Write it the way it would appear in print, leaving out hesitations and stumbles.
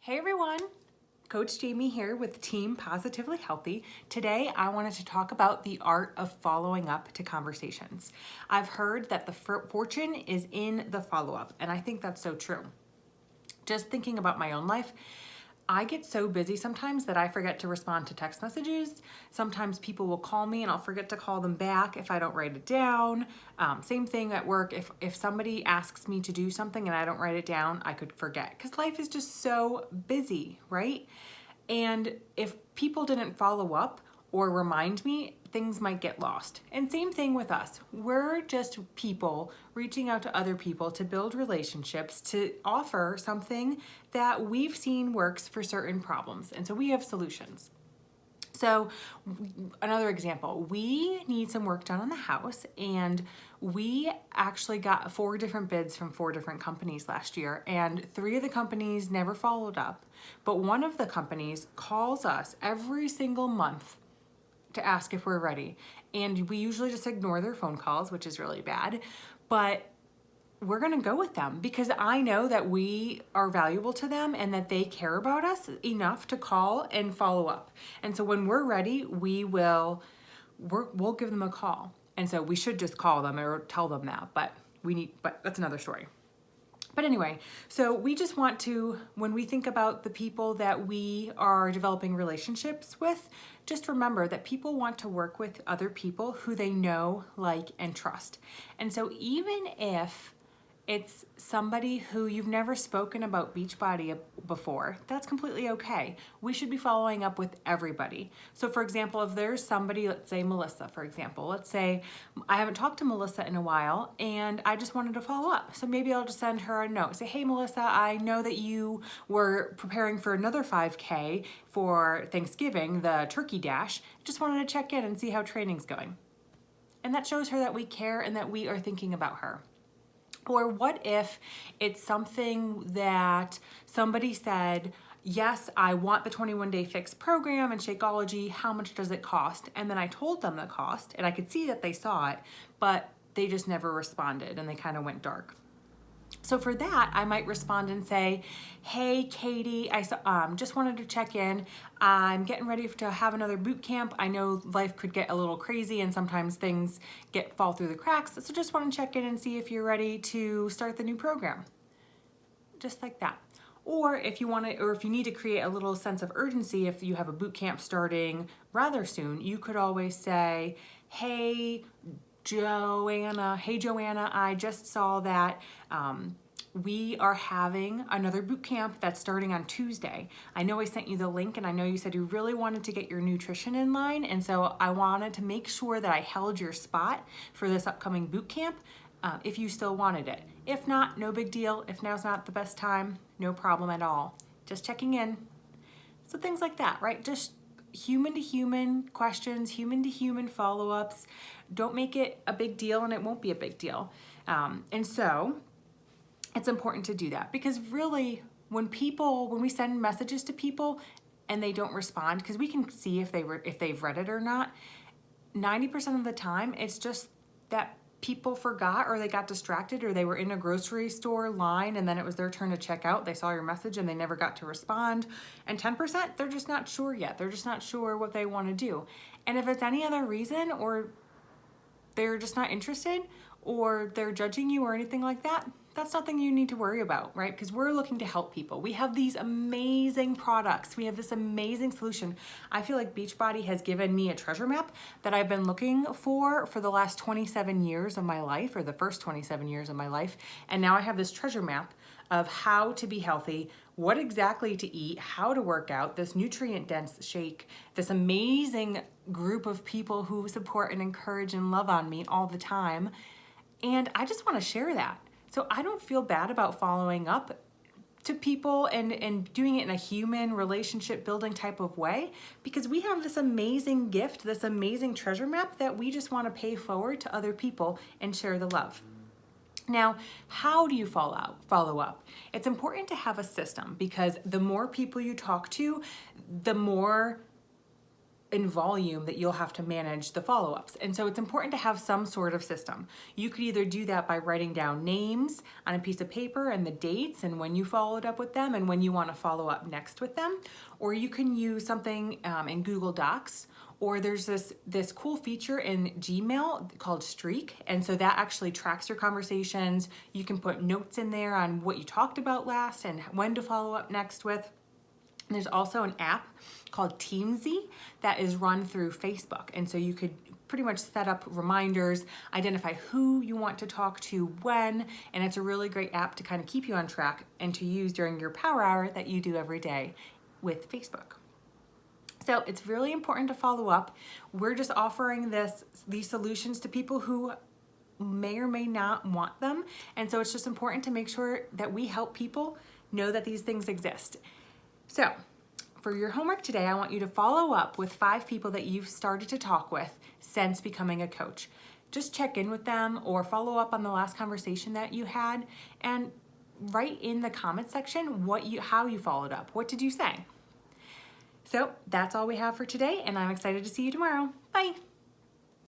Hey everyone, Coach Jamie here with Team Positively Healthy. Today I wanted to talk about the art of following up to conversations. I've heard that the fortune is in the follow-up, and I think that's so true. Just thinking about my own life, I get so busy sometimes that I forget to respond to text messages. Sometimes people will call me and I'll forget to call them back if I don't write it down. Same thing at work. If somebody asks me to do something and I don't write it down, I could forget because life is just so busy, right? And if people didn't follow up or remind me, things might get lost. And same thing with us. We're just people reaching out to other people to build relationships, to offer something that we've seen works for certain problems. And so we have solutions. So another example, we need some work done on the house, and we actually got 4 different bids from 4 different companies last year, and 3 of the companies never followed up, but one of the companies calls us every single month to ask if we're ready. And we usually just ignore their phone calls, which is really bad, but we're gonna go with them because I know that we are valuable to them and that they care about us enough to call and follow up. And so when we're ready, we'll give them a call. And so we should just call them or tell them that, but that's another story. But anyway, so we just want to, when we think about the people that we are developing relationships with, just remember that people want to work with other people who they know, like, and trust. And so even if it's somebody who you've never spoken about Beachbody before, that's completely okay. We should be following up with everybody. So for example, if there's somebody, let's say Melissa, for example, let's say I haven't talked to Melissa in a while and I just wanted to follow up. So maybe I'll just send her a note, say, hey Melissa, I know that you were preparing for another 5K for Thanksgiving, the turkey dash. Just wanted to check in and see how training's going. And that shows her that we care and that we are thinking about her. Or what if it's something that somebody said, yes, I want the 21-day fix program and Shakeology, how much does it cost? And then I told them the cost and I could see that they saw it, but they just never responded and they kind of went dark. So for that, I might respond and say, hey, Katie, I just wanted to check in. I'm getting ready to have another boot camp. I know life could get a little crazy and sometimes things fall through the cracks. So just want to check in and see if you're ready to start the new program. Just like that. Or if you want to, or if you need to create a little sense of urgency, if you have a boot camp starting rather soon, you could always say, hey, Joanna, I just saw that we are having another boot camp that's starting on Tuesday. I know I sent you the link and I know you said you really wanted to get your nutrition in line, and so I wanted to make sure that I held your spot for this upcoming boot camp if you still wanted it. If not, no big deal. If now's not the best time, no problem at all. Just checking in. So things like that, right? Just human to human questions, human to human follow-ups. Don't make it a big deal and it won't be a big deal. And so it's important to do that because really when we send messages to people and they don't respond, because we can see if they've read it or not, 90% of the time it's just that people forgot or they got distracted or they were in a grocery store line and then it was their turn to check out. They saw your message and they never got to respond. And 10%, they're just not sure yet. They're just not sure what they want to do. And if it's any other reason or they're just not interested or they're judging you or anything like that, that's nothing you need to worry about, right? Because we're looking to help people. We have these amazing products. We have this amazing solution. I feel like Beachbody has given me a treasure map that I've been looking for the last 27 years of my life, or the first 27 years of my life. And now I have this treasure map of how to be healthy, what exactly to eat, how to work out, this nutrient-dense shake, this amazing group of people who support and encourage and love on me all the time. And I just want to share that. So I don't feel bad about following up to people and doing it in a human relationship building type of way, because we have this amazing gift, this amazing treasure map that we just want to pay forward to other people and share the love. Now, how do you follow up? It's important to have a system because the more people you talk to, the more in volume that you'll have to manage the follow-ups. And so it's important to have some sort of system. You could either do that by writing down names on a piece of paper and the dates and when you followed up with them and when you want to follow up next with them, or you can use something in Google Docs, or there's this cool feature in Gmail called Streak, and so that actually tracks your conversations. You can put notes in there on what you talked about last and when to follow up next with. And there's also an app called Teamsy that is run through Facebook, and so you could pretty much set up reminders, identify who you want to talk to when, and it's a really great app to kind of keep you on track and to use during your power hour that you do every day with Facebook. So it's really important to follow up. We're just offering these solutions to people who may or may not want them. And so it's just important to make sure that we help people know that these things exist. So for your homework today, I want you to follow up with 5 people that you've started to talk with since becoming a coach. Just check in with them or follow up on the last conversation that you had and write in the comment section how you followed up. What did you say? So that's all we have for today, and I'm excited to see you tomorrow. Bye.